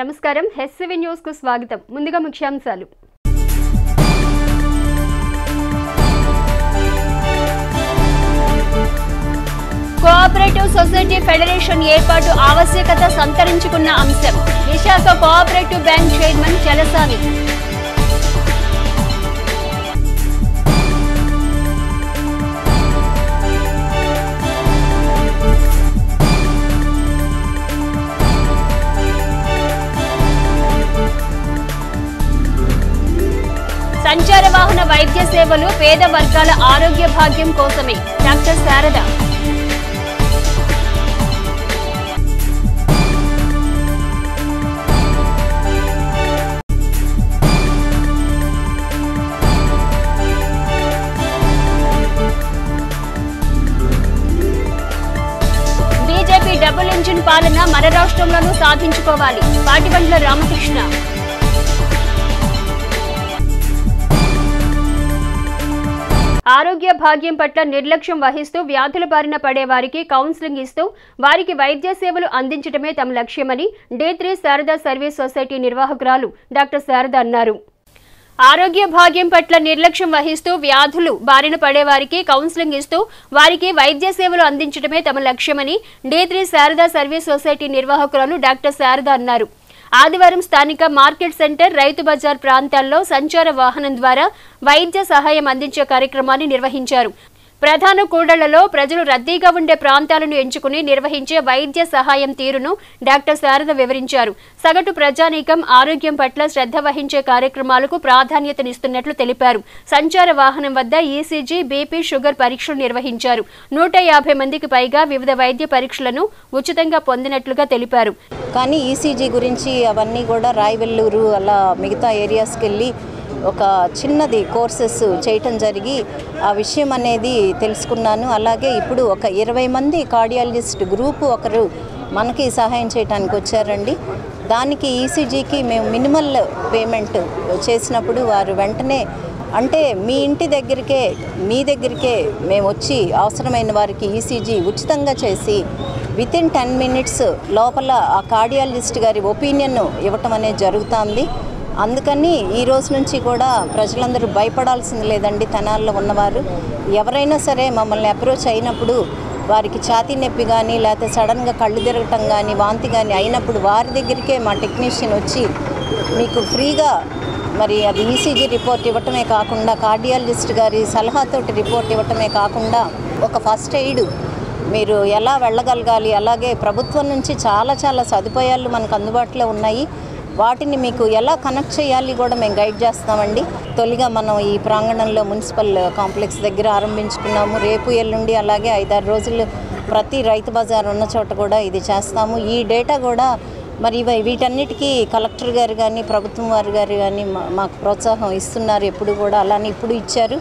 నమస్కారం హెస్సివి న్యూస్ కు స్వాగతం. ముందుగా ముఖ్యాంశాలు. కోఆపరేటివ్ సొసైటీ ఫెడరేషన్ ఏర్పాటు ఆవశ్యకత సంతరించుకున్న అంశం. Visakha cooperative bank chairman Chalasani. సంచార వాహన వైద్య సేవలు పేద వర్గాల ఆరోగ్య భాగ్యం కోసమే. Doctor Sharada. BJP double engine పాలన మన రాష్ట్రంలోనూ సాధించుకోవాలి. పాటిబండ్ల రామకృష్ణ. ఆరోగ్య భాగ్యం పట్ల నిర్లక్ష్యం వహిస్తూ వ్యాధుల బారిన పడే వారికి కౌన్సిలింగ్ ఇస్తూ వారికి వైద్య సేవలు అందించడమే తమ లక్ష్యమని D3 శారదా సర్వీస్ సొసైటీ నిర్వాహకురాలు డాక్టర్ శారద అన్నారు. ఆరోగ్య భాగ్యం పట్ల నిర్లక్ష్యం వహిస్తూ వ్యాధులు బారిన పడే వారికి కౌన్సిలింగ్ ఇస్తూ వారికి వైద్య సేవలు అందించడమే తమ లక్ష్యమని D3 శారదా సర్వీస్ సొసైటీ నిర్వాహకురాలు డాక్టర్ శారద అన్నారు. ఆదివారం స్థానిక మార్కెట్ సెంటర్, రైతు బజార్ ప్రాంతాల్లో సంచార వాహనం ద్వారా వైద్య సహాయం అందించే కార్యక్రమాన్ని నిర్వహించారు. ప్రధాన కూడళ్లలో ప్రజలు రద్దీగా ఉండే ప్రాంతాలను ఎంచుకుని నిర్వహించే వైద్య సహాయం తీరును డాక్టర్ శారద వివరించారు. సగటు ప్రజానీకం ఆరోగ్యం పట్ల శ్రద్ధ వహించే కార్యక్రమాలకు ప్రాధాన్యతనిస్తున్నట్లు తెలిపారు. సంచార వాహనం వద్ద ఈసీజీ, బీపీ, షుగర్ పరీక్షలు నిర్వహించారు. 150 మందికి పైగా వివిధ వైద్య పరీక్షలను ఉచితంగా పొందినట్లుగా తెలిపారు. కానీ ఈసీజీ గురించి అవన్నీ కూడా రాయవెల్లూరు అలా మిగతా ఏరియాస్కి వెళ్ళి ఒక చిన్నది కోర్సెస్ చేయటం జరిగి ఆ విషయం అనేది తెలుసుకున్నాను. అలాగే ఇప్పుడు ఒక 20 మంది కార్డియాలజిస్ట్ గ్రూపు ఒకరు మనకి సహాయం చేయడానికి వచ్చారండి. దానికి ఈసీజీకి మేము మినిమల్ పేమెంట్ చేసినప్పుడు వారు వెంటనే అంటే మీ ఇంటి దగ్గరికే మీ దగ్గరికే మేము వచ్చి అవసరమైన వారికి ఈసీజీ ఉచితంగా చేసి వితిన్ 10 మినిట్స్ లోపల ఆ కార్డియాలజిస్ట్ గారి ఒపీనియన్ ఇవ్వటం అనేది జరుగుతుంది. అందుకని ఈ రోజు నుంచి కూడా ప్రజలందరూ భయపడాల్సింది లేదండి. తెనాల్లో ఉన్నవారు ఎవరైనా సరే మమ్మల్ని అప్రోచ్ అయినప్పుడు వారికి ఛాతీ నొప్పి కానీ లేకపోతే సడన్గా కళ్ళు తిరగటం కానీ వాంతి కానీ అయినప్పుడు వారి దగ్గరికే మా టెక్నీషియన్ వచ్చి మీకు ఫ్రీగా మరి అది ఈసీజీ రిపోర్ట్ ఇవ్వటమే కాకుండా కార్డియాలజిస్ట్ గారి సలహాతోటి రిపోర్ట్ ఇవ్వటమే కాకుండా ఒక ఫస్ట్ ఎయిడ్ మీరు ఎలా వెళ్ళగలగాలి, అలాగే ప్రభుత్వం నుంచి చాలా సదుపాయాలు మనకు అందుబాటులో ఉన్నాయి. వాటిని మీకు ఎలా కనెక్ట్ చేయాలి కూడా మేము గైడ్ చేస్తామండి. తొలిగా మనం ఈ ప్రాంగణంలో మున్సిపల్ కాంప్లెక్స్ దగ్గర ఆరంభించుకున్నాము. రేపు ఎల్లుండి అలాగే 5-6 రోజులు ప్రతి రైతు బజార్ ఉన్న చోట కూడా ఇది చేస్తాము. ఈ డేటా కూడా మరి వీటన్నిటికీ కలెక్టర్ గారు కానీ ప్రభుత్వం వారు గారు కానీ మాకు ప్రోత్సాహం ఇస్తున్నారు. ఎప్పుడు కూడా అలానే ఇప్పుడు ఇచ్చారు.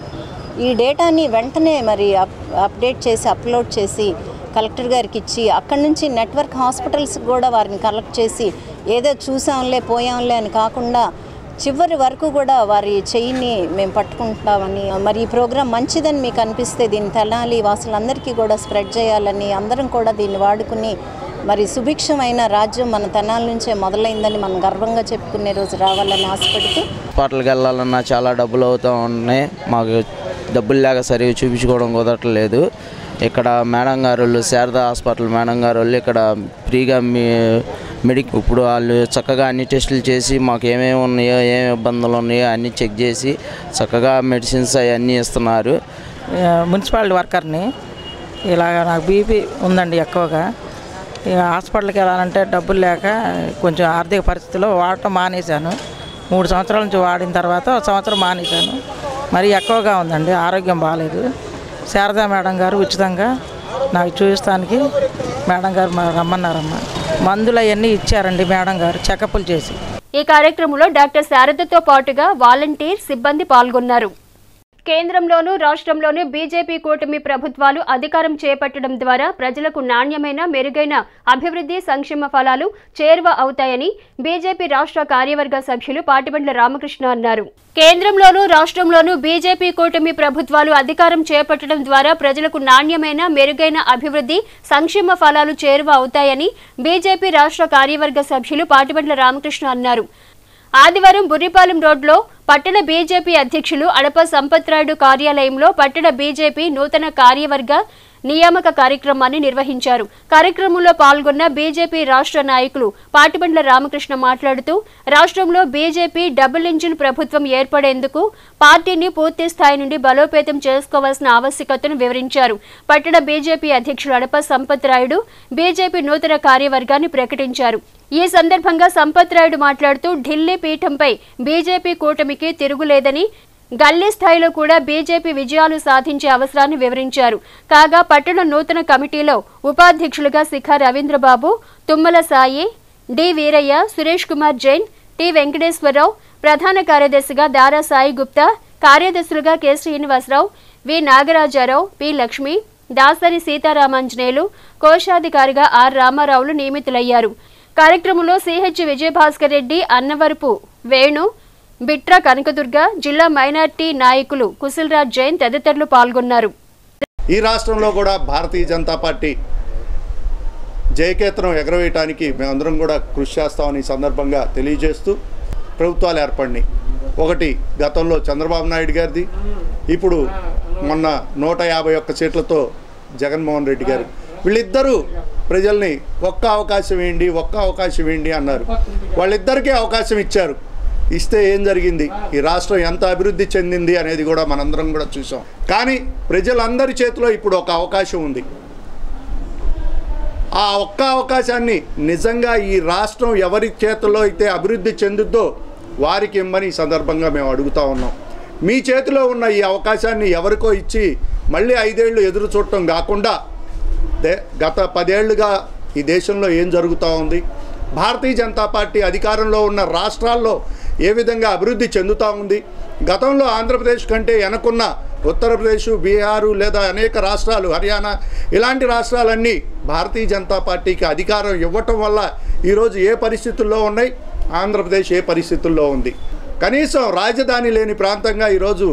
ఈ డేటాని వెంటనే మరి అప్డేట్ చేసి అప్లోడ్ చేసి కలెక్టర్ గారికి ఇచ్చి అక్కడి నుంచి నెట్వర్క్ హాస్పిటల్స్ కూడా వారిని కలెక్ట్ చేసి ఏదో చూసాంలే పోయాంలే అని కాకుండా చివరి వరకు కూడా వారి చెయ్యిని మేము పట్టుకుంటామని మరి ఈ ప్రోగ్రాం మంచిదని మీకు అనిపిస్తే దీన్ని తెనాలి వాసులందరికీ కూడా స్ప్రెడ్ చేయాలని అందరం కూడా దీన్ని వాడుకుని మరి సుభిక్షమైన రాజ్యం మన తెనాలి నుంచే మొదలైందని మనం గర్వంగా చెప్పుకునే రోజు రావాలని ఆశపడుతూ హాస్పిటల్కి వెళ్ళాలన్నా చాలా డబ్బులు అవుతూ ఉన్నాయి. మాకు డబ్బులు లేక సరిగ్గా చూపించుకోవడం కుదరట్లేదు. ఇక్కడ మేడం గారు శారదా హాస్పిటల్ మేడం గారు ఇక్కడ ఫ్రీగా ఇప్పుడు వాళ్ళు చక్కగా అన్ని టెస్టులు చేసి మాకు ఏమేమి ఉన్నాయో ఏమి ఇబ్బందులు ఉన్నాయో అన్నీ చెక్ చేసి చక్కగా మెడిసిన్స్ అవన్నీ ఇస్తున్నారు. మున్సిపాలిటీ వర్కర్ని ఇలాగ నాకు బీపీ ఉందండి ఎక్కువగా. ఇక హాస్పిటల్కి వెళ్ళాలంటే డబ్బులు లేక కొంచెం ఆర్థిక పరిస్థితిలో వాడటం మానేశాను. 3 సంవత్సరాల నుంచి వాడిన తర్వాత 1 సంవత్సరం మానేశాను. మరి ఎక్కువగా ఉందండి, ఆరోగ్యం బాగాలేదు. శారదా మేడం గారు ఉచితంగా నాకు చూపిస్తానికి మేడం గారు రమ్మన్నారమ్మ. మందులు అవన్నీ ఇచ్చారండి మేడం గారు చెకప్లు చేసి. ఈ కార్యక్రమంలో డాక్టర్ శారదతో పాటుగా వాలంటీర్ సిబ్బంది పాల్గొన్నారు. కేంద్రంలోనూ రాష్ట్రంలోనూ బీజేపీ కూటమి ప్రభుత్వాలు అధికారం చేపట్టడం ద్వారా ప్రజలకు నాణ్యమైన మెరుగైన అభివృద్ధి సంక్షేమ ఫలాలు చేరువ అవుతాయని బీజేపీ రాష్ట్ర కార్యవర్గ సభ్యులు పాటిబండ్ల రామకృష్ణ అన్నారు. కేంద్రంలోనూ రాష్ట్రంలోనూ బీజేపీ కూటమి ప్రభుత్వాలు అధికారం చేపట్టడం ద్వారా ప్రజలకు నాణ్యమైన మెరుగైన అభివృద్ధి సంక్షేమ ఫలాలు చేరువ అవుతాయని బీజేపీ రాష్ట్ర కార్యవర్గ సభ్యులు పాటిబండ్ల రామకృష్ణ అన్నారు. ఆదివారం బుర్రిపాలెం రోడ్లో పట్టణ బీజేపీ అధ్యక్షులు అడప సంపత్రాయుడు కార్యాలయంలో పట్టణ బీజేపీ నూతన కార్యవర్గ నియామక కార్యక్రమాన్ని నిర్వహించారు. కార్యక్రమంలో పాల్గొన్న బీజేపీ రాష్ట్ర నాయకులు పాటిబండ్ల రామకృష్ణ మాట్లాడుతూ రాష్ట్రంలో బీజేపీ డబుల్ ఇంజిన్ ప్రభుత్వం ఏర్పడేందుకు పార్టీని పూర్తి స్థాయి నుండి బలోపేతం చేసుకోవాల్సిన ఆవశ్యకతను వివరించారు. పట్టణ బీజేపీ అధ్యక్షులు అడప సంపత్రాయుడు బీజేపీ నూతన కార్యవర్గాన్ని ప్రకటించారు. ఈ సందర్భంగా సంపత్రాయుడు మాట్లాడుతూ ఢిల్లీ పీఠంపై బీజేపీ కూటమికి తిరుగులేదని, గల్లీ స్థాయిలో కూడా బీజేపీ విజయాలు సాధించే అవసరాన్ని వివరించారు. కాగా పట్టణ నూతన కమిటీలో ఉపాధ్యక్షులుగా శిఖా రవీంద్రబాబు, తుమ్మల సాయి, డి వీరయ్య, సురేష్ కుమార్ జైన్, టి వెంకటేశ్వరరావు, ప్రధాన కార్యదర్శిగా దారా సాయి గుప్తా, కార్యదర్శులుగా K Srinivasarao, V Nagarajarao, P Lakshmi, Dasari Seetharamanjaneyulu, కోశాధికారిగా ఆర్ రామారావులు నియమితులయ్యారు. కార్యక్రమంలో సిహెచ్ విజయభాస్కర్ రెడ్డి, అన్నవరపు వేణు, బిట్రా కనకదుర్గ, జిల్లా మైనార్టీ నాయకులు కుశల్రాజ్ జైన్ తదితరులు పాల్గొన్నారు. ఈ రాష్ట్రంలో కూడా భారతీయ జనతా పార్టీ జయకేతనం ఎగరవేయటానికి మేమందరం కూడా కృషి చేస్తామని సందర్భంగా తెలియజేస్తూ ప్రభుత్వాలు ఏర్పడినాయి. ఒకటి గతంలో చంద్రబాబు నాయుడు గారిది, ఇప్పుడు మొన్న 151 సీట్లతో జగన్మోహన్ రెడ్డి గారు. వీళ్ళిద్దరూ ప్రజల్ని ఒక్క అవకాశం వేయండి అన్నారు. వాళ్ళిద్దరికీ అవకాశం ఇచ్చారు. ఇస్తే ఏం జరిగింది, ఈ రాష్ట్రం ఎంత అభివృద్ధి చెందింది అనేది కూడా మనందరం కూడా చూసాం. కానీ ప్రజలందరి చేతిలో ఇప్పుడు ఒక అవకాశం ఉంది. ఆ ఒక్క అవకాశాన్ని నిజంగా ఈ రాష్ట్రం ఎవరి చేతిలో అయితే అభివృద్ధి చెందుద్దో వారికి ఇమ్మని ఈ సందర్భంగా మేము అడుగుతూ ఉన్నాం. మీ చేతిలో ఉన్న ఈ అవకాశాన్ని ఎవరికో ఇచ్చి మళ్ళీ 5 ఏళ్ళు ఎదురు చూడటం కాకుండా గత 10 ఏళ్లుగా ఈ దేశంలో ఏం జరుగుతూ ఉంది, భారతీయ జనతా పార్టీ అధికారంలో ఉన్న రాష్ట్రాల్లో ఏ విధంగా అభివృద్ధి చెందుతూ ఉంది, గతంలో ఆంధ్రప్రదేశ్ కంటే వెనకున్న ఉత్తరప్రదేశ్, బీహారు లేదా అనేక రాష్ట్రాలు, హర్యానా ఇలాంటి రాష్ట్రాలన్నీ భారతీయ జనతా పార్టీకి అధికారం ఇవ్వటం వల్ల ఈరోజు ఏ పరిస్థితుల్లో ఉన్నాయి, ఆంధ్రప్రదేశ్ ఏ పరిస్థితుల్లో ఉంది. కనీసం రాజధాని లేని ప్రాంతంగా ఈరోజు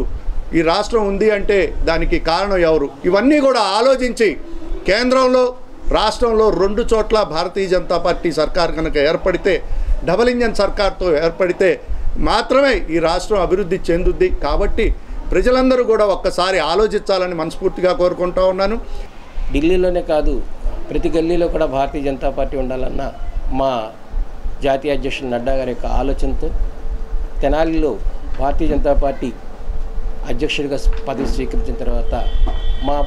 ఈ రాష్ట్రం ఉంది అంటే దానికి కారణం ఎవరు? ఇవన్నీ కూడా ఆలోచించి కేంద్రంలో రాష్ట్రంలో 2 చోట్ల భారతీయ జనతా పార్టీ సర్కార్ కనుక ఏర్పడితే, డబుల్ ఇంజన్ సర్కార్తో ఏర్పడితే మాత్రమే ఈ రాష్ట్రం అభివృద్ధి చెందుద్ది. కాబట్టి ప్రజలందరూ కూడా ఒక్కసారి ఆలోచించాలని మనస్ఫూర్తిగా కోరుకుంటూ ఉన్నాను. ఢిల్లీలోనే కాదు, ప్రతి గల్లీలో కూడా భారతీయ జనతా పార్టీ ఉండాలన్న మా జాతీయ అధ్యక్షులు నడ్డా గారి యొక్క ఆలోచనతో తెనాలిలో భారతీయ జనతా పార్టీ అధ్యక్షుడిగా పదవి స్వీకరించిన తర్వాత మా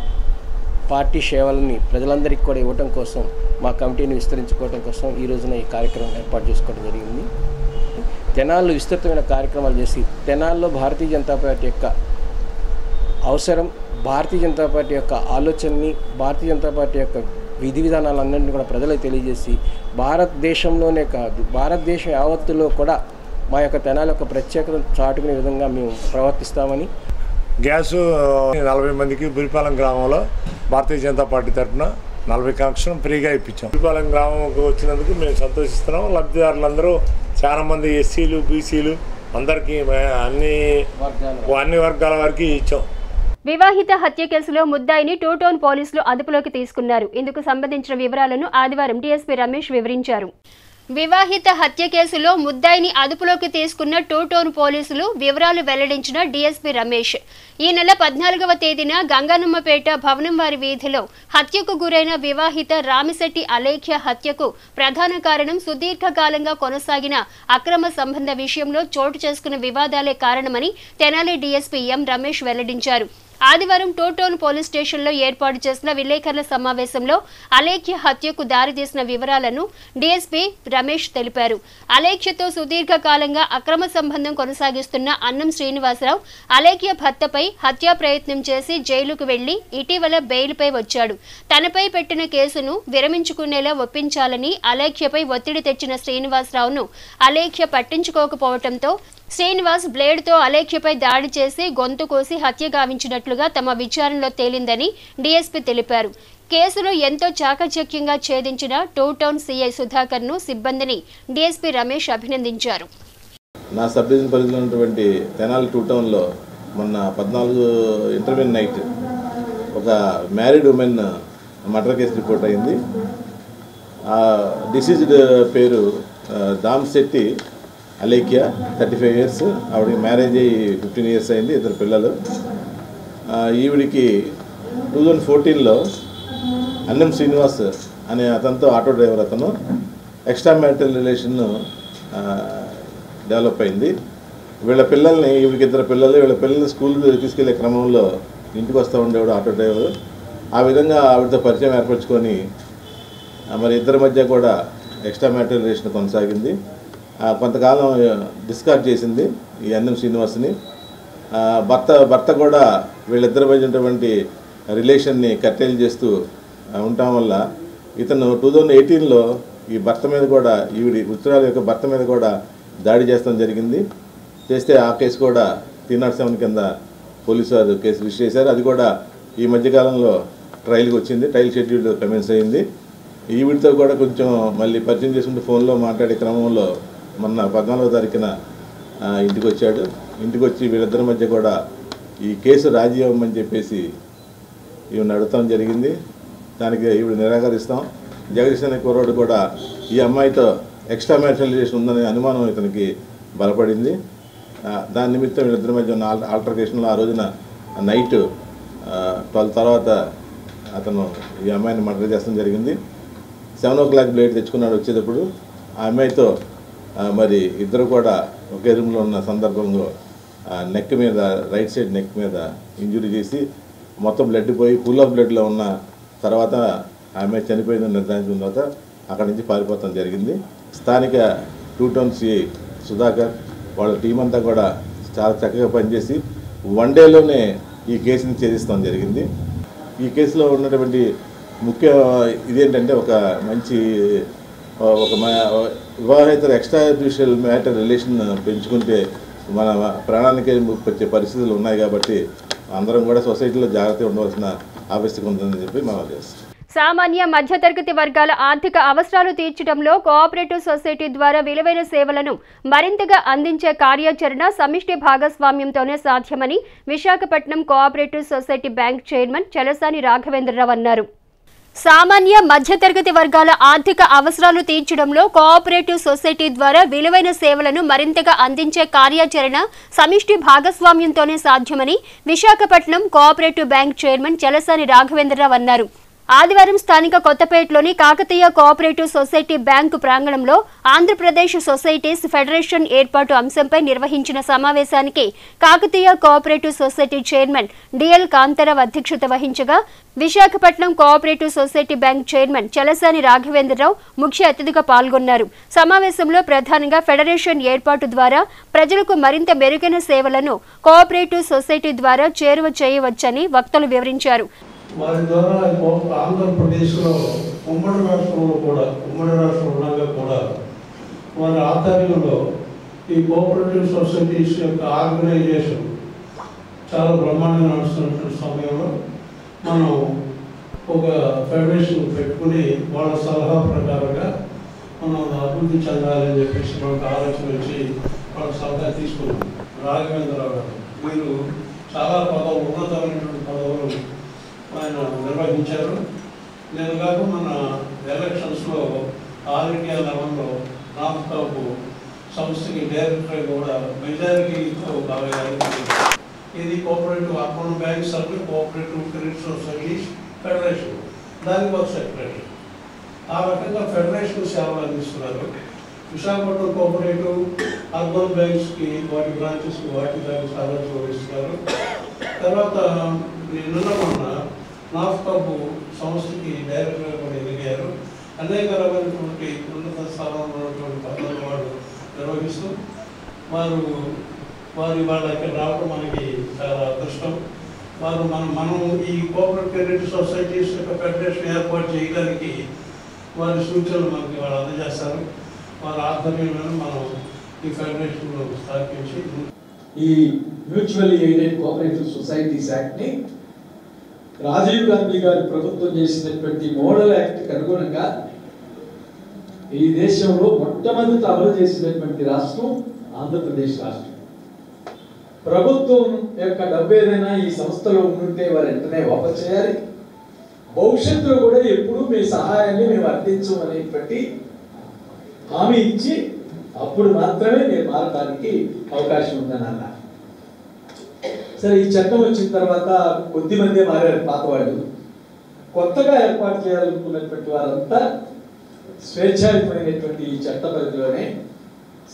పార్టీ సేవలని ప్రజలందరికీ కూడా ఇవ్వడం కోసం, మా కమిటీని విస్తరించుకోవడం కోసం ఈ రోజున ఈ కార్యక్రమం ఏర్పాటు చేసుకోవడం జరిగింది. తెనాల్లో విస్తృతమైన కార్యక్రమాలు చేసి తెనాల్లో భారతీయ జనతా పార్టీ యొక్క అవసరం, భారతీయ జనతా పార్టీ యొక్క ఆలోచనని, భారతీయ జనతా పార్టీ యొక్క విధి విధానాలన్నింటినీ కూడా ప్రజలకు తెలియజేసి భారతదేశంలోనే కాదు భారతదేశం యావత్తులో కూడా మా యొక్క తెనాలి యొక్క ప్రత్యేకతను చాటుకునే విధంగా మేము ప్రవర్తిస్తామని. గ్యాసు 40 మందికి బురిపాలెం గ్రామంలో భారతీయ జనతా పార్టీ తరఫున 40 కనెక్షన్ ఫ్రీగా ఇప్పించాం. బురిపాలెం గ్రామంకు వచ్చినందుకు మేము సంతోషిస్తున్నాం. లబ్ధిదారులందరూ చాలామంది ఎస్సీలు, బీసీలు అందరికీ అన్ని వర్గాల వారికి ఇచ్చాం. వివాహిత హత్య కేసులో ముద్దాయిని 2 టౌన్ పోలీసులు అదుపులోకి తీసుకున్నారు. ఇందుకు సంబంధించిన వివరాలను ఆదివారం డీఎస్పీ రమేష్ వివరించారు. వివాహిత హత్య కేసులో ముద్దాయిని అదుపులోకి తీసుకున్న 2 టౌన్ పోలీసులు వివరాలు వెల్లడించిన డీఎస్పీ రమేష్, ఈ నెల 14వ తేదీన గంగానమ్మపేట భవనంవారి వీధిలో హత్యకు గురైన వివాహిత రామిశెట్టి అలేఖ్య హత్యకు ప్రధాన కారణం సుదీర్ఘకాలంగా కొనసాగిన అక్రమ సంబంధ విషయంలో చోటు చేసుకున్న వివాదాలే కారణమని తెనాలి డీఎస్పీ ఎం రమేష్ వెల్లడించారు. ఆదివారం 2 టౌన్ పోలీస్ స్టేషన్లో ఏర్పాటు చేసిన విలేకరుల సమావేశంలో అలేఖ్య హత్యకు దారితీసిన వివరాలను డీఎస్పీ రమేష్ తెలిపారు. అలేఖ్యతో సుదీర్ఘకాలంగా అక్రమ సంబంధం కొనసాగిస్తున్న అన్నం శ్రీనివాసరావు అలేఖ్య భర్తపై హత్యా ప్రయత్నం చేసి జైలుకు వెళ్లి ఇటీవల బెయిల్పై వచ్చాడు. తనపై పెట్టిన కేసును విరమించుకునేలా ఒప్పించాలని అలేఖ్యపై ఒత్తిడి తెచ్చిన శ్రీనివాసరావును అలేఖ్య పట్టించుకోకపోవడంతో శ్రీనివాస్ బ్లేడ్తో అలేఖ్యపై దాడి చేసి గొంతు కోసి హత్య గావించినట్లుగా తమ విచారణలో తేలిందని డీఎస్పీ తెలిపారు. కేసును ఎంతో చాకచక్యంగా ఛేదించిన టూ టౌన్ సీఐ సుధాకర్ను సిబ్బందిని డీఎస్పీ రమేష్ అభినందించారు. నా సబ్ డివిజన్ పరిధిలో ఉన్నటువంటి తెనాలి టూ టౌన్లో మొన్న 14 ఇంటర్వ్యూన్ నైట్ ఒక married women murder case report అయింది. ఆ డిసీజ్డ్ పేరు దామ్శెట్టి అలేఖ్య, 35 years. ఆవిడకి మ్యారేజ్ అయ్యి 15 years అయింది, 2 పిల్లలు. ఈవిడికి 2014లో అన్నం శ్రీనివాస్ అనే అతనితో ఆటో డ్రైవర్ అతను ఎక్స్ట్రా మ్యారిటల్ రిలేషన్ డెవలప్ అయింది. వీళ్ళ పిల్లల్ని, ఈవిడికి 2 పిల్లలు, వీళ్ళ పిల్లల్ని స్కూల్కి తీసుకెళ్లే క్రమంలో ఇంటికి వస్తూ ఉండేవాడు ఆటో డ్రైవర్. ఆ విధంగా ఆవిడతో పరిచయం ఏర్పరచుకొని మరి ఇద్దరి మధ్య కూడా ఎక్స్ట్రా మ్యారిటల్ రిలేషన్ కొనసాగింది. కొంతకాలం డిస్కార్డ్ చేసింది ఈ అన్నం శ్రీనివాస్ని. భర్త కూడా వీళ్ళిద్దరి మధ్య ఉన్నటువంటి రిలేషన్ని కట్టేలు చేస్తూ ఉండటం వల్ల ఇతను 2018లో ఈ భర్త మీద కూడా, ఈవిడి ఉత్తరాల యొక్క భర్త మీద కూడా దాడి చేస్తాం జరిగింది. చేస్తే ఆ కేసు కూడా 307 కింద పోలీసు వారు కేసు రిజిస్టర్ చేశారు. అది కూడా ఈ మధ్యకాలంలో ట్రయల్కి వచ్చింది. ట్రయల్ షెడ్యూల్ కమెన్స్ అయింది. ఈవిడితో కూడా కొంచెం మళ్ళీ పరిచయం చేసుకుంటూ ఫోన్లో మాట్లాడే క్రమంలో మొన్న 14వ తారీఖున ఇంటికి వచ్చాడు. ఇంటికి వచ్చి వీళ్ళిద్దరి మధ్య కూడా ఈ కేసు రాజీ అవ్వమని చెప్పేసి ఈవిని అడుగుతాం జరిగింది. దానికి ఈవిడ నిరాకరిస్తాం. జగదీష్ అనే కుర్రాడు కూడా ఈ అమ్మాయితో ఎక్స్ట్రా మ్యారిటల్ రిలేషన్ ఉందనే అనుమానం ఇతనికి బలపడింది. దాని నిమిత్తం వీళ్ళిద్దరి మధ్య ఉన్న ఆల్టర్కేషన్లో ఆ రోజున నైట్ 12 తర్వాత అతను ఈ అమ్మాయిని మర్డర్ చేస్తాం జరిగింది. 7 o'clock బ్లేడ్ తెచ్చుకున్నాడు వచ్చేటప్పుడు. ఆ అమ్మాయితో మరి ఇద్దరు కూడా ఒకే రూమ్లో ఉన్న సందర్భంలో నెక్ మీద, రైట్ సైడ్ నెక్ మీద ఇంజురీ చేసి మొత్తం బ్లడ్ పోయి ఫుల్ ఆఫ్ బ్లడ్లో ఉన్న తర్వాత ఆ అమ్మాయి చనిపోయిందని నిర్ధారించిన తర్వాత అక్కడి నుంచి పారిపోతాం జరిగింది. స్థానిక టూ టౌన్ సిఐ సుధాకర్ వాళ్ళ టీం అంతా కూడా చాలా చక్కగా పనిచేసి 1 dayలోనే ఈ కేసుని ఛేదిస్తాం జరిగింది. ఈ కేసులో ఉన్నటువంటి ముఖ్య ఇదేంటంటే ఒక మంచి వివాహేతర ఎక్స్ట్రా జ్యుడిషియల్ మ్యాటర్ రిలేషన్ పెంచుకుంటే మన ప్రాణానికి వచ్చే పరిస్థితులు ఉన్నాయి కాబట్టి అందరం కూడా సొసైటీలో జాగ్రత్తగా ఉండవలసిన ఆవశ్యకత ఉందని చెప్పి మనం చేస్తాం. సామాన్య మధ్యతరగతి వర్గాల ఆర్థిక అవసరాలు తీర్చడంలో కోఆపరేటివ్ సొసైటీ ద్వారా విలువైన సేవలను మరింతగా అందించే కార్యాచరణ సమిష్టి భాగస్వామ్యంతోనే సాధ్యమని Visakhapatnam cooperative society bank chairman Chalasani Raghavendra Rao అన్నారు. సామాన్య మధ్యతరగతి వర్గాల ఆర్థిక అవసరాలు తీర్చడంలో కోఆపరేటివ్ సొసైటీ ద్వారా విలువైన సేవలను మరింతగా అందించే కార్యాచరణ సమిష్టి భాగస్వామ్యంతోనే సాధ్యమని Visakhapatnam cooperative bank chairman Chalasani Raghavendra Rao అన్నారు. ఆదివారం స్థానిక కొత్తపేటలోని కాకతీయ కోఆపరేటివ్ సొసైటీ బ్యాంకు ప్రాంగణంలో ఆంధ్రప్రదేశ్ సొసైటీస్ ఫెడరేషన్ ఏర్పాటు అంశంపై నిర్వహించిన సమావేశానికి Kakatiya cooperative society chairman DL Kantharao అధ్యక్షత వహించగా Visakhapatnam cooperative society bank chairman Chalasani Raghavendra Rao ముఖ్య అతిథిగా పాల్గొన్నారు. సమావేశంలో ప్రధానంగా ఫెడరేషన్ ఏర్పాటు ద్వారా ప్రజలకు మరింత మెరుగైన సేవలను కోఆపరేటివ్ సొసైటీ ద్వారా చేరువ చేయవచ్చని వక్తలు వివరించారు. వారి ద్వారా ఆంధ్రప్రదేశ్లో ఉమ్మడి రాష్ట్రంలో ఉండగా కూడా వారి ఆధ్వర్యంలో ఈ కోఆపరేటివ్ సొసైటీస్ యొక్క ఆర్గనైజేషన్ చాలా బ్రహ్మాండంగా నడుస్తున్నటువంటి సమయంలో మనం ఒక ఫెడరేషన్ పెట్టుకుని వాళ్ళ సలహా ప్రకారంగా మనం అభివృద్ధి చెందాలని చెప్పేసి మనకు ఆలోచన వచ్చి వాళ్ళ సలహా తీసుకున్నాం. రాఘవేంద్రరావు గారు మీరు చాలా ఉన్నతమైనటువంటి పదవులు ఆయన నిర్వహించారు. నేను కాక మన ఎలక్షన్స్లో ఆల్ ఇండియా లెవెల్లో నాఫ్కాప్ సంస్థకి డైరెక్టర్ కూడా మెజారిటీతో బాగా ఇది కోఆపరేటివ్ అర్బన్ బ్యాంక్స్ అంటే కోఆపరేటివ్ క్రెడిట్ సొసైటీస్ ఫెడరేషన్, దానికి ఒక సెక్రటరీ. ఆ రకంగా ఫెడరేషన్ సేవలు అందిస్తున్నారు. విశాఖపట్నం కోఆపరేటివ్ అర్బన్ బ్యాంక్స్కి వాటి బ్రాంచెస్కి వాటి బ్యాంక్స్ ఆలోచన ఇస్తున్నారు. తర్వాత నిన్న మొన్న నాఫ్కాప్ సంస్థకి డైరెక్టర్గా కూడా ఎదిగారు. అనేక రకమైనటువంటి ఉన్నత స్థానంలో ఉన్నటువంటి పనులను వారు నిర్వహిస్తూ వాళ్ళ ఇక్కడ రావడం మనకి చాలా అదృష్టం. మనం ఈ కోఆపరేటివ్ క్రెడిట్ సొసైటీస్ యొక్క ఫెడరేషన్ ఏర్పాటు చేయడానికి వారి సూచనలు మనకి వాళ్ళు అందజేస్తారు. వారి ఆధ్వర్యంలో మనం ఈ ఫెడరేషన్లో స్థాపించి ఈ మ్యూచువల్లీ ఎయిడెడ్ కోఆపరేటివ్ సొసైటీస్ యాక్ట్ని రాజీవ్ గాంధీ గారి ప్రభుత్వం చేసినటువంటి మోడల్ యాక్ట్కి అనుగుణంగా ఈ దేశంలో మొట్టమొదటి అమలు చేసినటువంటి రాష్ట్రం ఆంధ్రప్రదేశ్ రాష్ట్రం. ప్రభుత్వం యొక్క డబ్బు ఏదైనా ఈ సంస్థలో ఉంటే వారు వెంటనే వాపసు చేయాలి. భవిష్యత్తులో కూడా ఎప్పుడూ మీ సహాయాన్ని మేము అందించమనేటువంటి హామీ ఇచ్చి అప్పుడు మాత్రమే మీరు మారడానికి అవకాశం ఉందని అన్నారు. సరే, ఈ చట్టం వచ్చిన తర్వాత కొద్దిమంది మారారు పాత వాళ్ళు. కొత్తగా ఏర్పాటు చేయాలనుకున్నటువంటి వారంతా స్వేచ్ఛాయుతమైనటువంటి ఈ చట్ట పరిధిలోనే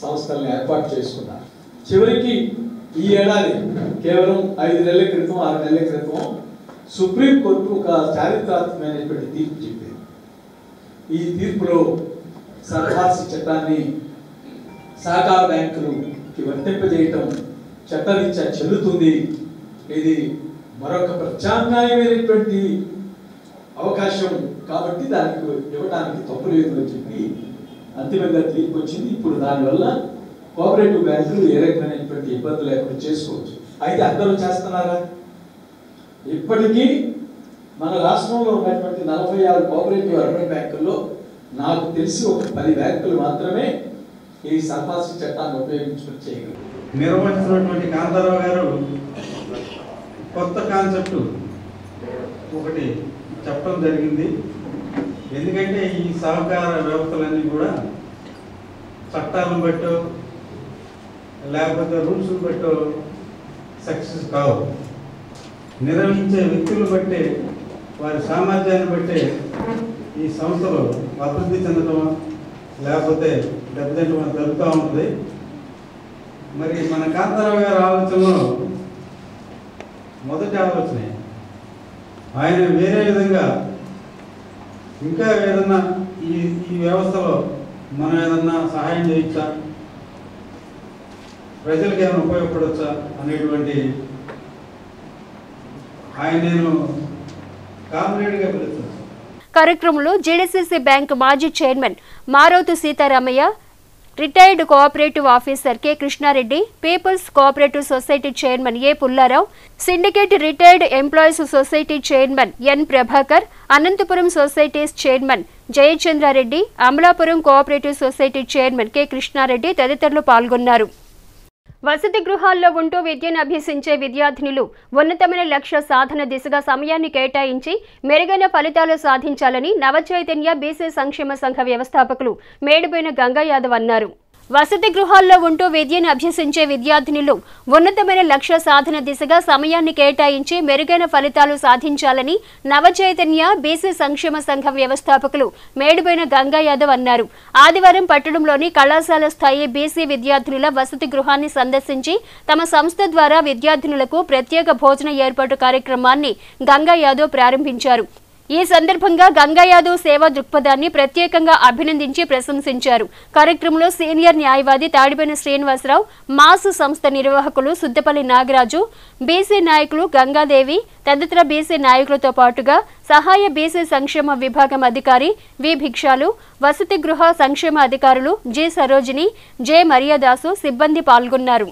సంస్థలను ఏర్పాటు చేసుకున్నారు. చివరికి ఈ ఏడాది కేవలం 5 నెలల క్రితం 6 నెలల క్రితం సుప్రీంకోర్టు ఒక చారిత్రాత్మకమైనటువంటి తీర్పు చెప్పింది. ఈ తీర్పులో సర్కారు చట్టాన్ని సహకార బ్యాంకులకి వర్తింపజేయటం చట్టరీత్యా చెల్లుతుంది. ఇది మరొక ప్రత్యామ్నాయమైనటువంటి అవకాశం కాబట్టి దానికి ఇవ్వడానికి తప్పు లేదు అని చెప్పి అంతిమంగా తీర్పు వచ్చింది. ఇప్పుడు దానివల్ల కోఆపరేటివ్ బ్యాంకులు ఏ రకమైనటువంటి ఇబ్బందులు లేకుండా చేసుకోవచ్చు. అయితే అందరూ చేస్తున్నారా? ఇప్పటికీ మన రాష్ట్రంలో ఉన్నటువంటి 46 కోఆపరేటివ్ అర్బన్ బ్యాంకుల్లో నాకు తెలిసి ఒక 10 బ్యాంకులు మాత్రమే ఈ సర్ఫాసీ చట్టాన్ని ఉపయోగించుకుని చేయగలరు. నిర్వహిస్తున్నటువంటి కాంతారావు గారు కొత్త కాన్సెప్ట్ ఒకటి చెప్పడం జరిగింది. ఎందుకంటే ఈ సహకార వ్యవస్థలన్నీ కూడా చట్టాలను బట్టో లేకపోతే రూల్స్ని బట్టో సక్సెస్ కావు. నిర్వహించే వ్యక్తులను బట్టే, వారి సామర్థ్యాన్ని బట్టే ఈ సంస్థలు అభివృద్ధి చెందడం లేకపోతే దెబ్బతింటడం జరుగుతూ ఉంటుంది. మరి మన కాంతారావు గారి ఆలోచనలో మొదటి ఆలోచన ఆయన వేరే విధంగా ఇంకా ఏదన్నా ఈ వ్యవస్థలో మనం ఏదన్నా సహాయం చేయొచ్చా, ప్రజలకు ఏమైనా ఉపయోగపడవచ్చా అనేటువంటి ఆయన నేను కామ్రేడ్గా పిలుస్తాను. కార్యక్రమంలో జేడీసీసీ బ్యాంక్ మాజీ chairman Marothu Seetharamaiah, retired cooperative officer K Krishnareddy, people's cooperative society chairman A Pullarao, syndicate retired employees society chairman N Prabhakar, Anantapuram societies chairman Jayachandrareddy, Amalapuram cooperative society chairman K Krishnareddy తదితరులు పాల్గొన్నారు. వసతి గృహాల్లో ఉంటూ విద్యను అభ్యసించే విద్యార్థినులు ఉన్నతమైన లక్ష్య సాధన దిశగా సమయాన్ని కేటాయించి మెరుగైన ఫలితాలు సాధించాలని నవచైతన్య బీసీ సంక్షేమ సంఘ వ్యవస్థాపకులు మేడిపోయిన గంగా యాదవ్ అన్నారు. వసతి గృహాల్లో ఉంటూ విద్యను అభ్యసించే విద్యార్థినులు ఉన్నతమైన లక్ష్య సాధన దిశగా సమయాన్ని కేటాయించి మెరుగైన ఫలితాలు సాధించాలని నవచైతన్య బీసీ సంక్షేమ సంఘ వ్యవస్థాపకులు మేడిపోయిన గంగా యాదవ్ అన్నారు. ఆదివారం పట్టణంలోని కళాశాల స్థాయి బీసీ విద్యార్థినుల వసతి గృహాన్ని సందర్శించి తమ సంస్థ ద్వారా విద్యార్థినులకు ప్రత్యేక భోజన ఏర్పాటు కార్యక్రమాన్ని గంగా యాదవ్ ప్రారంభించారు. ఈ సందర్భంగా గంగా యాదవ్ సేవా దృక్పథాన్ని ప్రత్యేకంగా అభినందించి ప్రశంసించారు. కార్యక్రమంలో సీనియర్ న్యాయవాది తాడిపోయిన శ్రీనివాసరావు, మాస్ సంస్థ నిర్వాహకులు సుద్దపల్లి నాగరాజు, బీసీ నాయకులు గంగాదేవి తదితర బీసీ నాయకులతో పాటుగా సహాయ బీసీ సంక్షేమ విభాగం అధికారి వి భిక్షాలు, వసతి గృహ సంక్షేమ అధికారులు జి సరోజిని, జె మరియదాసు సిబ్బంది పాల్గొన్నారు.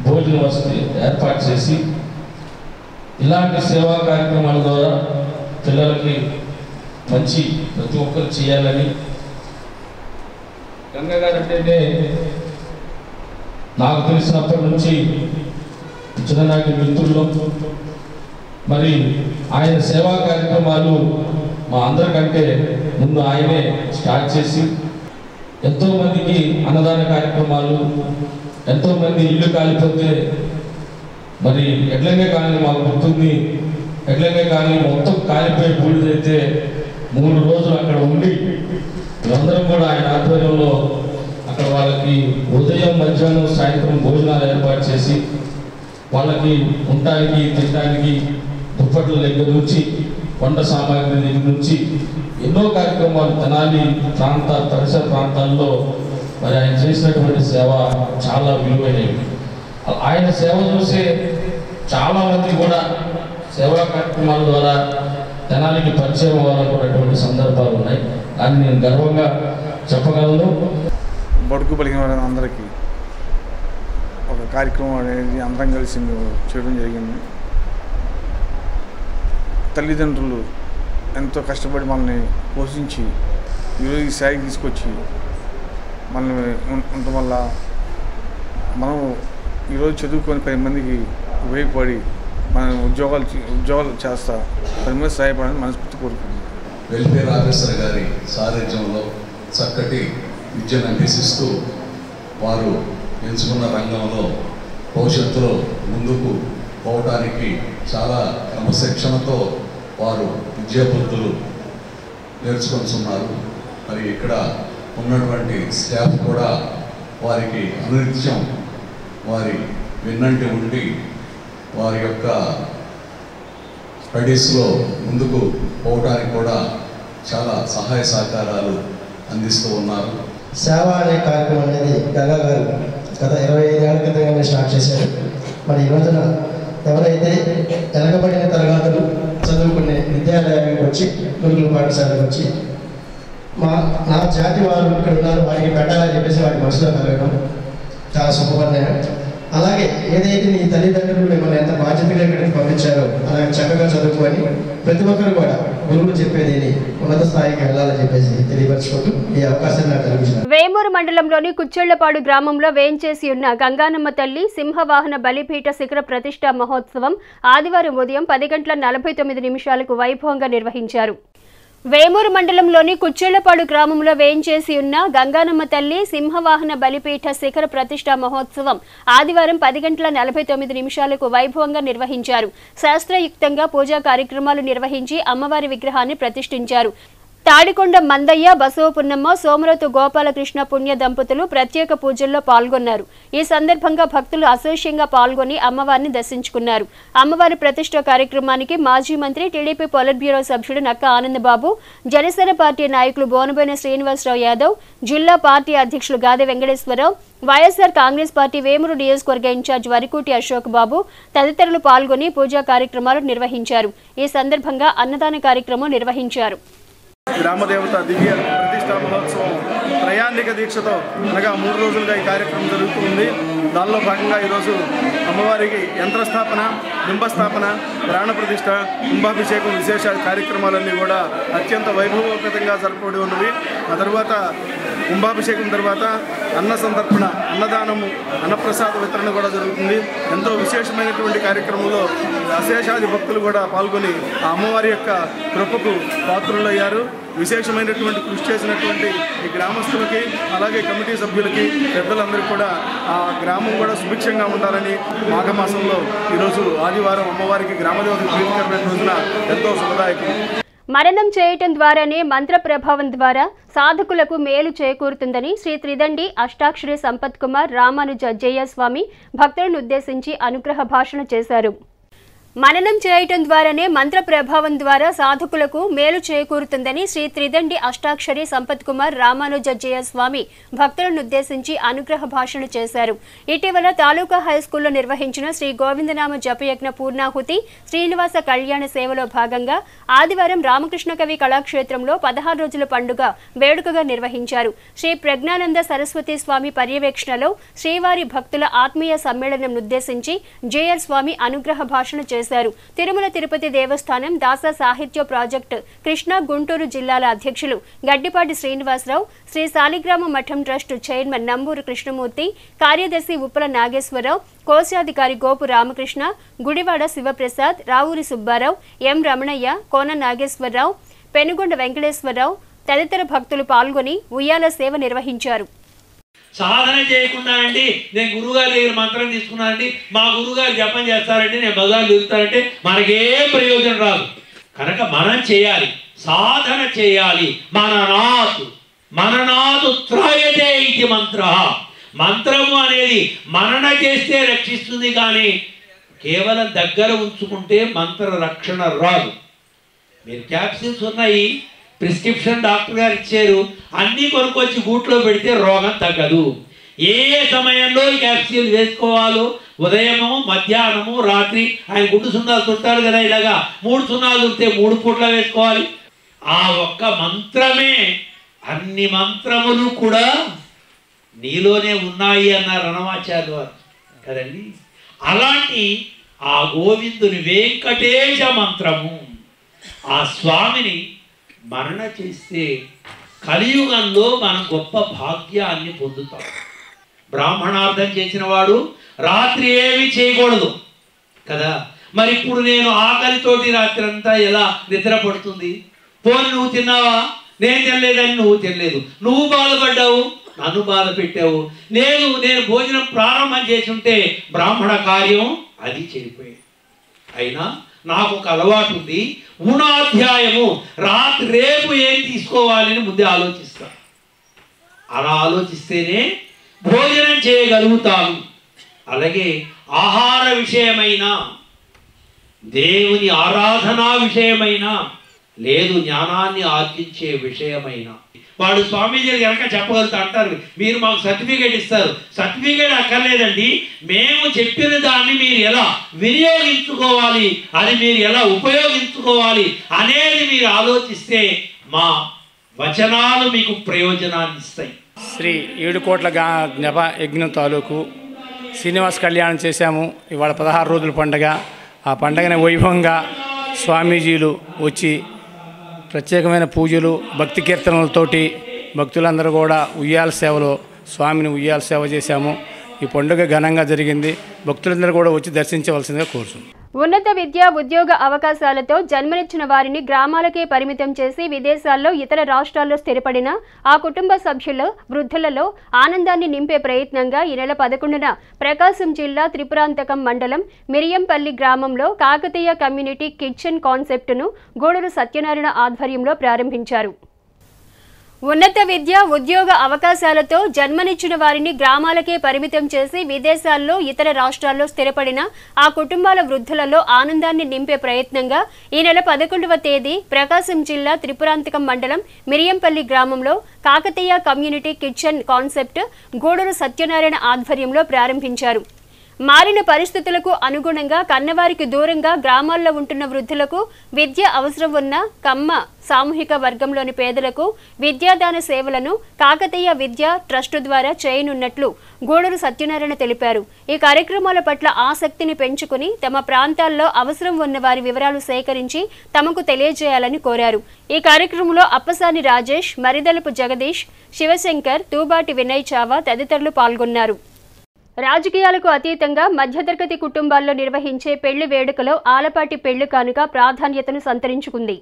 భోజన వసతి ఏర్పాటు చేసి ఇలాంటి సేవా కార్యక్రమాల ద్వారా పిల్లలకి మంచి ప్రతి ఒక్కరు చేయాలని గంగా గారు అంటేనే నాకు తెలిసినప్పటి నుంచి చిన్ననాటి మిత్రుల్లో మరి ఆయన సేవా కార్యక్రమాలు మా అందరికంటే ముందు ఆయనే స్టార్ట్ చేసి ఎంతోమందికి అన్నదాన కార్యక్రమాలు, ఎంతోమంది ఇల్లు కాలిపోతే మరి ఎడ్లంగా కాలనీ మాకు గుర్తుంది. ఎడ్లంగా కాలనీ మొత్తం కాలిపోయి బూడిదైతే 3 రోజులు అక్కడ ఉండి మేమందరం కూడా ఆయన ఆధ్వర్యంలో అక్కడ వాళ్ళకి ఉదయం మధ్యాహ్నం సాయంత్రం భోజనాలు ఏర్పాటు చేసి వాళ్ళకి ఉండటానికి తినడానికి దుప్పట్ల దగ్గర నుంచి వంట సామాగ్రి దగ్గర నుంచి ఎన్నో కార్యక్రమాలు తెనాలి పరిసర ప్రాంతాల్లో మరి ఆయన చేసినటువంటి సేవ చాలా విలువైనవి. ఆయన సేవ చూసే చాలామంది కూడా సేవా కార్యక్రమాల ద్వారా తెనాలికి పరిచయం అవ్వాలనుకున్నటువంటి కొన్ని సందర్భాలు ఉన్నాయి. అని నేను గర్వంగా చెప్పగలను. బడుగు బలిగిన అందరికీ ఒక కార్యక్రమం అనేది అందరం కలిసి చేయడం జరిగింది. తల్లిదండ్రులు ఎంతో కష్టపడి మనల్ని పోషించి ఈరోజు ఈ స్థాయికి తీసుకొచ్చి మనల్ని ఉండటం వల్ల మనం ఈరోజు చదువుకొని 10 మందికి ఉపయోగపడి మన ఉద్యోగాలు చేస్తా 10 మంది సహాయపడాలని మనస్ఫూర్తి కోరుకుంటున్నాం. వెల్ఫేర్ ఆఫీసర్ గారి సారథ్యంలో చక్కటి విద్యను అభ్యసిస్తూ వారు ఎంచుకున్న రంగంలో భవిష్యత్తులో ముందుకు పోవడానికి చాలా క్రమశిక్షణతో వారు విద్యాబుద్ధులు నేర్చుకుంటున్నారు. మరి ఇక్కడ ఉన్నటువంటి స్టాఫ్ కూడా వారికి అనునిత్యం వారి వెన్నంటి ఉండి వారి యొక్క స్టడీస్లో ముందుకు పోవడానికి కూడా చాలా సహాయ సహకారాలు అందిస్తూ ఉన్నారు. సేవ అనే కార్యక్రమం అనేది గంగా గారు గత 25 ఏళ్ల క్రితంగానే స్టార్ట్ చేశారు. మరి ఈ రోజున ఎవరైతే వెనకబడిన తరగతులు చదువుకునే విద్యాలయానికి వచ్చి గురుకుల పాఠశాలకు వచ్చి నా జాతి వారు ఇక్కడ ఉన్నారు వారికి పెట్టాలని చెప్పేసి వారి మనసులో కలగడం చాలా శుభపరిణామం. అలాగే ఏదైతే నీ తల్లిదండ్రులు మిమ్మల్ని ఎంత బాధ్యతగా ఇక్కడికి పంపించారో అలాగే చక్కగా చదువుకొని ప్రతి ఒక్కరు కూడా గురువులు చెప్పేది ఉన్నత స్థాయికి వెళ్ళాలని చెప్పేసి తెలియపరచుకుంటూ ఈ అవకాశాన్ని నాకు కలిగించారు. వేమూరు మండలంలోని కుచ్చెళ్లపాడు గ్రామంలో వేంచేసి ఉన్న గంగానమ్మ తల్లి సింహవాహన బలిపీఠ శిఖర ప్రతిష్ఠా మహోత్సవం ఆదివారం ఉదయం 10:49 వైభవంగా నిర్వహించారు. వేమూరు మండలంలోని కుచ్చెళ్లపాడు గ్రామంలో వేంచేసి ఉన్న గంగానమ్మ తల్లి సింహవాహన బలిపీఠ శిఖర ప్రతిష్ఠా మహోత్సవం ఆదివారం 10:49 వైభవంగా నిర్వహించారు. శాస్త్రయుక్తంగా పూజా కార్యక్రమాలు నిర్వహించి అమ్మవారి విగ్రహాన్ని ప్రతిష్ఠించారు. తాడికొండ మందయ్య, బసవ పున్నమ్మ, సోమరతు గోపాలకృష్ణ పుణ్య దంపతులు ప్రత్యేక పూజల్లో పాల్గొన్నారు. ఈ సందర్భంగా భక్తులు అశేషంగా పాల్గొని అమ్మవారిని దర్శించుకున్నారు. అమ్మవారి ప్రతిష్ఠ కార్యక్రమానికి మాజీ మంత్రి, టీడీపీ పొలిట్ బ్యూరో సభ్యుడు నక్క ఆనందబాబు, జనసేన పార్టీ నాయకులు బోనబోయిన శ్రీనివాసరావు యాదవ్, జిల్లా పార్టీ అధ్యక్షులు గాదె వెంకటేశ్వరరావు, వైఎస్ఆర్ కాంగ్రెస్ పార్టీ వేమూరు నియోజకవర్గ ఇన్ఛార్జ్ వరికూటి అశోక్ బాబు తదితరులు పాల్గొని పూజా కార్యక్రమాలు నిర్వహించారు. ఈ సందర్భంగా అన్నదాన కార్యక్రమం నిర్వహించారు. గ్రామదేవత దివ్య ప్రతిష్టా మహోత్సవం త్రయాణిక దీక్షతో అనగా 3 రోజులుగా ఈ కార్యక్రమం జరుగుతుంది. దానిలో భాగంగా ఈరోజు అమ్మవారికి యంత్రస్థాపన, బింబస్థాపన, ప్రాణ ప్రతిష్ఠ, కుంభాభిషేకం విశేష కార్యక్రమాలన్నీ కూడా అత్యంత వైభవోపేతంగా జరపబడి ఉన్నవి. ఆ తర్వాత కుంభాభిషేకం తర్వాత అన్న సంతర్పణ, అన్నదానము, అన్నప్రసాద వితరణ కూడా జరుగుతుంది. ఎంతో విశేషమైనటువంటి కార్యక్రమంలో అశేషాది భక్తులు కూడా పాల్గొని ఆ అమ్మవారి యొక్క కృపకు పాత్రులయ్యారు. విశేషమైనటువంటి కృషి చేసినటువంటి ఈ గ్రామస్తులకి, అలాగే కమిటీ సభ్యులకి, పెద్దలందరికీ కూడా ఆ గ్రామం కూడా సుభిక్షంగా ఉండాలని మాఘమాసంలో ఈరోజు ఆదివారం అమ్మవారికి గ్రామదేవతకు ప్రీతికరమైన రోజున ఎంతో శుభదాయకం. మరణం చేయటం ద్వారానే మంత్ర ప్రభావం ద్వారా సాధకులకు మేలు చేకూరుతుందని శ్రీ త్రిదండి అష్టాక్షరి సంపత్ కుమార్ రామానుజ జయ స్వామి భక్తులను ఉద్దేశించి అనుగ్రహ భాషణ చేశారు. మననం చేయటం ద్వారానే మంత్ర ప్రభావం ద్వారా సాధకులకు మేలు చేకూరుతుందని శ్రీ త్రిదండి అష్టాక్షరి సంపత్ కుమార్ రామానుజ జయ స్వామి భక్తులను ఉద్దేశించి అనుగ్రహ భాషణ చేశారు. ఇటీవల తాలూకా హైస్కూల్లో నిర్వహించిన శ్రీ గోవిందనామ జపయజ్ఞ పూర్ణాహుతి శ్రీనివాస కళ్యాణ సేవలో భాగంగా ఆదివారం రామకృష్ణ కవి కళాక్షేత్రంలో 16 రోజుల పండుగ వేడుకగా నిర్వహించారు. శ్రీ ప్రజ్ఞానంద సరస్వతి స్వామి పర్యవేక్షణలో శ్రీవారి భక్తుల ఆత్మీయ సమ్మేళనం ఉద్దేశించి జేఆర్ స్వామి అనుగ్రహ భాషణ చేశారు. తిరుమల తిరుపతి దేవస్థానం దాస సాహిత్య ప్రాజెక్టు కృష్ణా గుంటూరు జిల్లాల అధ్యక్షులు గడ్డిపాటి శ్రీనివాసరావు, శ్రీ సాలిగ్రామ మఠం ట్రస్ట్ చైర్మన్ నంబూరు కృష్ణమూర్తి, కార్యదర్శి ఉప్పల నాగేశ్వరరావు, కోశాధికారి గోపు రామకృష్ణ, గుడివాడ శివప్రసాద్, రావూరి సుబ్బారావు, ఎం రమణయ్య, కోన నాగేశ్వరరావు, పెనుగొండ వెంకటేశ్వరరావు తదితర భక్తులు పాల్గొని ఉయ్యాల సేవ నిర్వహించారు. సాధన చేయకుండా అండి నేను గురువుగారి దగ్గర మంత్రం తీసుకున్నానండి, మా గురువుగారు జపం చేస్తారంటే నేను బజారు తిరుగుతానంటే మనకేం ప్రయోజనం రాదు. కనుక మనం చేయాలి, సాధన చేయాలి. మననాతు త్రాయతే ఇది మంత్ర. మంత్రము అనేది మనన చేస్తే రక్షిస్తుంది, కానీ కేవలం దగ్గర ఉంచుకుంటే మంత్ర రక్షణ రాదు. మీరు క్యాప్సిల్స్ ఉన్నాయి, ప్రిస్క్రిప్షన్ డాక్టర్ గారు ఇచ్చారు, అన్నీ కొనుక్కొచ్చి గూట్లో పెడితే రోగం తగ్గదు. ఏ సమయంలో ఈ క్యాప్సిల్ వేసుకోవాలో ఉదయము, మధ్యాహ్నము, రాత్రి. ఆయన గుడ్డు సున్నాలు చుట్టారు కదా, ఇలాగా 3 సున్నాలు చుట్టే 3 పూట్ల వేసుకోవాలి. ఆ ఒక్క మంత్రమే అన్ని మంత్రములు కూడా నీలోనే ఉన్నాయి అన్నారు అన్నమాచార్య వారు కదండి. అలాంటి ఆ గోవిందుని వెంకటేశ మంత్రము ఆ స్వామిని మరణ చేస్తే కలియుగంలో మనం గొప్ప భాగ్యాన్ని పొందుతాం. బ్రాహ్మణార్థం చేసిన వాడు రాత్రి ఏమీ చేయకూడదు కదా. మరి ఇప్పుడు నేను ఆకలితోటి రాత్రి అంతా ఎలా నిద్ర పడుతుంది? పోనీ నువ్వు తిన్నావా? నేను తినలేదని నువ్వు తినలేదు, నువ్వు బాధపడ్డావు, నన్ను బాధ పెట్టావు. నేను భోజనం ప్రారంభం చేసి ఉంటే బ్రాహ్మణ కార్యం అది చెడిపోయేది. అయినా నాకు ఒక అలవాటు ఉంది, ఊనాధ్యాయము రేపు ఏం తీసుకోవాలని ముందే ఆలోచిస్తాను. అలా ఆలోచిస్తేనే భోజనం చేయగలుగుతాను. అలాగే ఆహార విషయమైన, దేవుని ఆరాధనా విషయమైన, లేదు జ్ఞానాన్ని ఆర్జించే విషయమైన వాడు స్వామీజీలు కనుక చెప్పగలుగుతా అంటారు, మీరు మాకు సర్టిఫికేట్ ఇస్తారు. సర్టిఫికేట్ అక్కర్లేదండి, మేము చెప్పిన దాన్ని మీరు ఎలా వినియోగించుకోవాలి, అది మీరు ఎలా ఉపయోగించుకోవాలి అనేది మీరు ఆలోచిస్తే మా వచనాలు మీకు ప్రయోజనాన్ని ఇస్తాయి. శ్రీ 7 కోట్ల జ్ఞప యజ్ఞం తాలూకు శ్రీనివాస కళ్యాణం చేశాము. ఇవాళ 16 రోజుల పండుగ. ఆ పండుగని వైభవంగా స్వామీజీలు వచ్చి ప్రత్యేకమైన పూజలు భక్తి కీర్తనలతోటి భక్తులందరూ కూడా ఉయ్యాల సేవలో స్వామిని ఉయ్యాల సేవ చేశాము. ఈ పండుగ ఘనంగా జరిగింది. భక్తులందరూ కూడా వచ్చి దర్శించవలసిందిగా కోరుతున్నాం. ఉన్నత విద్య ఉద్యోగ అవకాశాలతో జన్మనిచ్చిన వారిని గ్రామాలకే పరిమితం చేసి విదేశాల్లో ఇతర రాష్ట్రాల్లో స్థిరపడిన ఆ కుటుంబ సభ్యుల వృద్ధులలో ఆనందాన్ని నింపే ప్రయత్నంగా ఈ నెల 11న ప్రకాశం జిల్లా త్రిపురాంతకం మండలం మిరియంపల్లి గ్రామంలో కాకతీయ కమ్యూనిటీ కిచెన్ కాన్సెప్టును గూడూరు సత్యనారాయణ ఆధ్వర్యంలో ప్రారంభించారు. ఉన్నత విద్య ఉద్యోగ అవకాశాలతో జన్మనిచ్చిన వారిని గ్రామాలకే పరిమితం చేసి విదేశాల్లో ఇతర రాష్ట్రాల్లో స్థిరపడిన ఆ కుటుంబాల వృద్ధులలో ఆనందాన్ని నింపే ప్రయత్నంగా ఈ నెల 11వ తేదీ ప్రకాశం జిల్లా త్రిపురాంతకం మండలం మిరియంపల్లి గ్రామంలో Kakatiya community kitchen concept Guduru Satyanarayana ఆధ్వర్యంలో ప్రారంభించారు. మారిన పరిస్థితులకు అనుగుణంగా కన్నవారికి దూరంగా గ్రామాల్లో ఉంటున్న వృద్ధులకు విద్య అవసరం ఉన్న కమ్మ సామూహిక వర్గంలోని పేదలకు విద్యాదాన సేవలను కాకతీయ విద్యా ట్రస్టు ద్వారా చేయనున్నట్లు గూడూరు సత్యనారాయణ తెలిపారు. ఈ కార్యక్రమాల పట్ల ఆసక్తిని పెంచుకుని తమ ప్రాంతాల్లో అవసరం ఉన్న వారి వివరాలు సేకరించి తమకు తెలియజేయాలని కోరారు. ఈ కార్యక్రమంలో అప్పసాని రాజేష్, మరిదలపు జగదీష్, శివశంకర్, తూబాటి వినయ్ చావా తదితరులు పాల్గొన్నారు. రాజకీయాలకు అతీతంగా మధ్యతరగతి కుటుంబాల్లో నిర్వహించే పెళ్లి వేడుకలో ఆలపాటి పెళ్లి కానుక ప్రాధాన్యతను సంతరించుకుంది.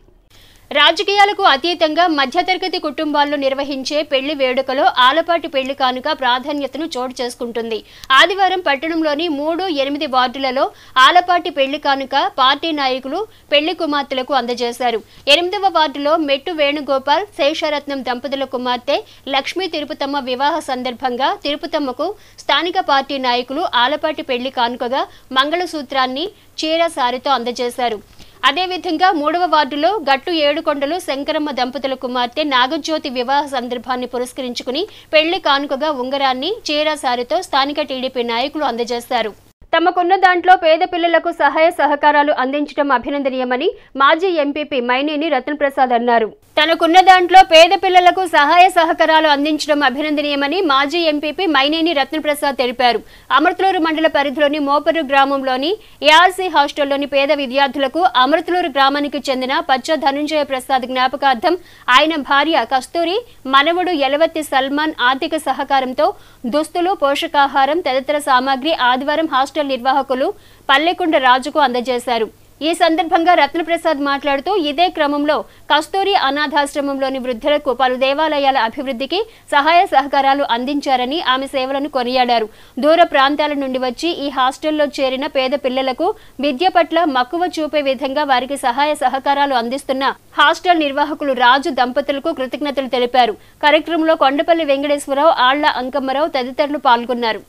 రాజకీయాలకు అతీతంగా మధ్యతరగతి కుటుంబాల్లో నిర్వహించే పెళ్లి వేడుకలో ఆలపాటి పెళ్లి కానుక ప్రాధాన్యతను చోటు చేసుకుంటుంది. ఆదివారం పట్టణంలోని 3, 8 వార్డులలో ఆలపాటి పెళ్లి కానుక పార్టీ నాయకులు పెళ్లి కుమార్తెలకు అందజేశారు. 8వ వార్డులో మెట్టు వేణుగోపాల్, శేషరత్నం దంపతుల కుమార్తె లక్ష్మీ తిరుపతమ్మ వివాహ సందర్భంగా తిరుపతమ్మకు స్థానిక పార్టీ నాయకులు ఆలపాటి పెళ్లి కానుకగా మంగళసూత్రాన్ని చీర సారితో అందజేశారు. అదేవిధంగా 3వ వార్డులో గట్టు ఏడుకొండలు శంకరమ్మ దంపతుల కుమార్తె నాగజ్యోతి వివాహ సందర్భాన్ని పురస్కరించుకుని పెళ్లి కానుకగా ఉంగరాన్ని చీర సారితో స్థానిక టీడీపీ నాయకులు అందజేశారు. తమకున్న దాంట్లో పేద పిల్లలకు సహాయ సహకారాలు అందించడం అభినందనీయమని మాజీ ఎంపీపీ మైనేని రత్నప్రసాద్ అన్నారు. తనకున్న దాంట్లో పేద పిల్లలకు సహాయ సహకారాలు అందించడం అభినందనీయమని మాజీ ఎంపీపీ మైనేని రత్నప్రసాద్ తెలిపారు. అమృతలూరు మండల పరిధిలోని మోపరు గ్రామంలోని ఏఆర్సీ హాస్టల్లోని పేద విద్యార్థులకు అమృతలూరు గ్రామానికి చెందిన పచ్చ ధనుంజయ ప్రసాద్ జ్ఞాపకార్థం ఆయన భార్య కస్తూరి, మనవడు యలవత్తి సల్మాన్ ఆర్థిక సహకారంతో దుస్తులు, పోషకాహారం తదితర సామాగ్రి ఆదివారం హాస్టల్ నిర్వాహకులు పల్లెకొండ రాజుకు అందజేశారు. ఈ సందర్భంగా రత్నప్రసాద్ మాట్లాడుతూ ఇదే క్రమంలో కస్తూరి అనాథాశ్రమంలోని వృద్ధులకు పలు దేవాలయాల అభివృద్ధికి సహాయ సహకారాలు అందించారని ఆమె సేవలను కొనియాడారు. దూర ప్రాంతాల నుండి వచ్చి ఈ హాస్టల్లో చేరిన పేద పిల్లలకు విద్య పట్ల మక్కువ చూపే విధంగా వారికి సహాయ సహకారాలు అందిస్తున్న హాస్టల్ నిర్వాహకులు రాజు దంపతులకు కృతజ్ఞతలు తెలిపారు. కార్యక్రమంలో కొండపల్లి వెంకటేశ్వరరావు, ఆళ్ల అంకమ్మరావు తదితరులు పాల్గొన్నారు.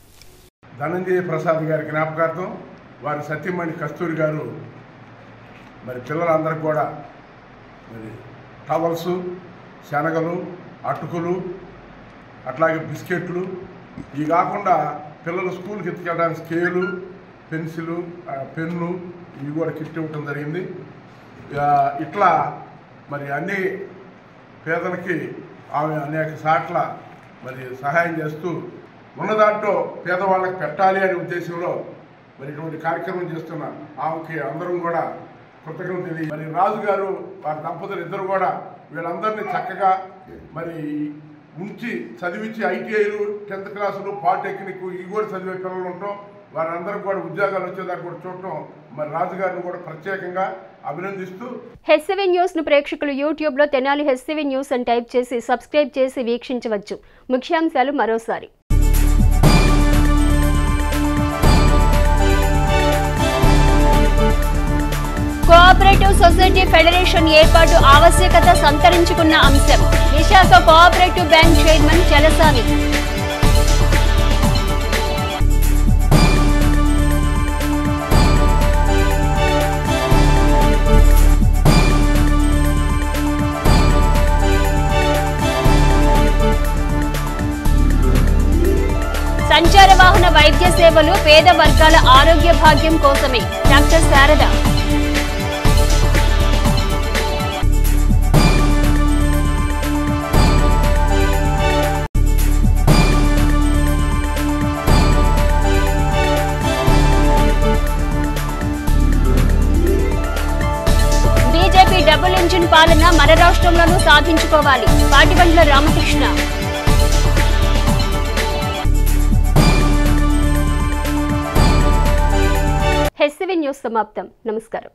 ధనంజయ ప్రసాద్ గారి జ్ఞాపకార్థం వారి సత్యమణి కస్తూరి గారు మరి పిల్లలందరికీ కూడా మరి టవల్సు, శనగలు, అటుకులు, అట్లాగే బిస్కెట్లు, ఇవి కాకుండా పిల్లలు స్కూల్కి ఎత్తుకెళ్ళడానికి స్కేలు, పెన్సిలు, పెన్ను ఇవి కూడా కిట్ ఇవ్వటం జరిగింది. ఇట్లా మరి అన్ని పేదలకి ఆమె అనేక సాట్ల మరి సహాయం చేస్తూ ఉన్న దాంట్లో పేదవాళ్ళకి పెట్టాలి అనే ఉద్దేశంలో మరి ఇటువంటి కార్యక్రమం చేస్తున్న ఆమెకి అందరం కూడా కృతజ్ఞతలు తెలియ మరి రాజు గారు వారి దంపతులు ఇద్దరు కూడా వీళ్ళందరినీ చక్కగా మరి ఉంచి చదివించి ఐటీఐలు 10th క్లాసులు పాలిటెక్నిక్ ఇవి కూడా చదివే పిల్లలు ఉంటాం వారందరూ కూడా ఉద్యోగాలు వచ్చేదాకా కూడా చూడటం మరి రాజుగారిని కూడా ప్రత్యేకంగా అభినందిస్తూ హెచ్సివి న్యూస్ ను ప్రేక్షకులు యూట్యూబ్ లో తెనాలి హెచ్సివి న్యూస్ అని టైప్ చేసి సబ్స్క్రైబ్ చేసి వీక్షించవచ్చు. ముఖ్యాంశాలు మరోసారి. కోఆపరేటివ్ సొసైటీ ఫెడరేషన్ ఏర్పాటు ఆవశ్యకత సంతరించుకున్న అంశం. Visakha cooperative bank chairman Chalasani. సంచార వాహన వైద్య సేవలు పేద వర్గాల ఆరోగ్య భాగ్యం కోసమే. Doctor Sharada. BJP double engine పాలన మన రాష్ట్రంలోనూ సాధించుకోవాలి. పాటిబండ్ల రామకృష్ణ. హెచ్సివి న్యూస్ సమాప్తం. నమస్కారం.